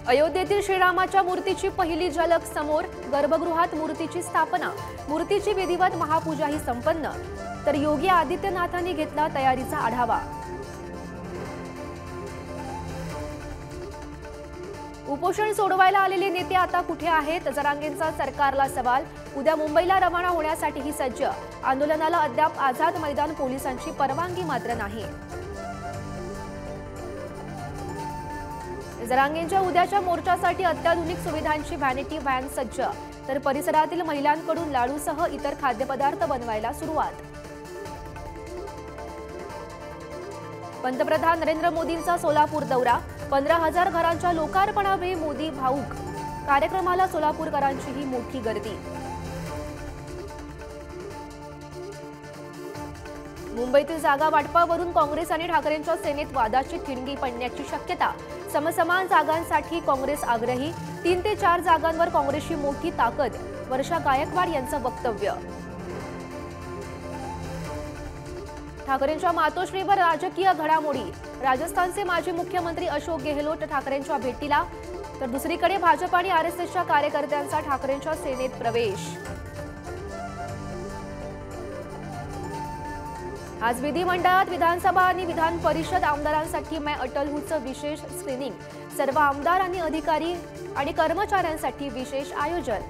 अयोध्येतील श्रीरामाच्या मूर्तीची पहिली झलक समोर। गर्भगृहात मूर्तीची स्थापना, मूर्तीची विधिवत महापूजाही संपन्न। तर योगी आदित्यनाथांनी घेतला तयारीचा आढावा। उपोषण सोडवायला आलेले नेते आता कुठे आहेत? जरांगेंचा सरकारला सवाल। उद्या मुंबईला रवाना होण्यासाठीही सज्ज। आंदोलनाला अद्याप आझाद मैदान पोलिसांची परवानगी मात्र नाही। जरांगेंच्या उद्याच्या मोर्चासाठी अत्याधुनिक सुविधांची व्हॅनिटी व्हॅन सज्ज। तर परिसरातील महिलांकडून लाडूसह इतर खाद्यपदार्थ बनवायला सुरुवात। पंतप्रधान नरेंद्र मोदींचा सोलापूर दौरा। 15,000 घरांच्या लोकार्पणावेळी मोदी भाऊक। कार्यक्रमाला सोलापूरकरांचीही मोठी गर्दी। मुंबईतील जागा वाटपावरून काँग्रेस आणि ठाकरेंच्या सेनेत वादाची ठिणगी पडण्याची शक्यता। समसमान जागांसाठी काँग्रेस आग्रही। 3 ते 4 जागांवर काँग्रेसची मोठी ताकद। वर्षा गायकवाड यांचं वक्तव्य। ठाकरेंच्या मातोश्रीवर राजकीय घडामोडी। राजस्थानचे माजी मुख्यमंत्री अशोक गेहलोत ठाकरेंच्या भेटीला। तर दुसरीकडे भाजप आणि आरएसएसच्या कार्यकर्त्यांचा ठाकरेंच्या सेनेत प्रवेश। आज विधिमंडळात विधानसभा आणि विधान परिषद आमदारांसाठी मैं अटल हूंचं विशेष स्क्रीनिंग। सर्व आमदार आणि अधिकारी आणि कर्मचाऱ्यांसाठी विशेष आयोजन।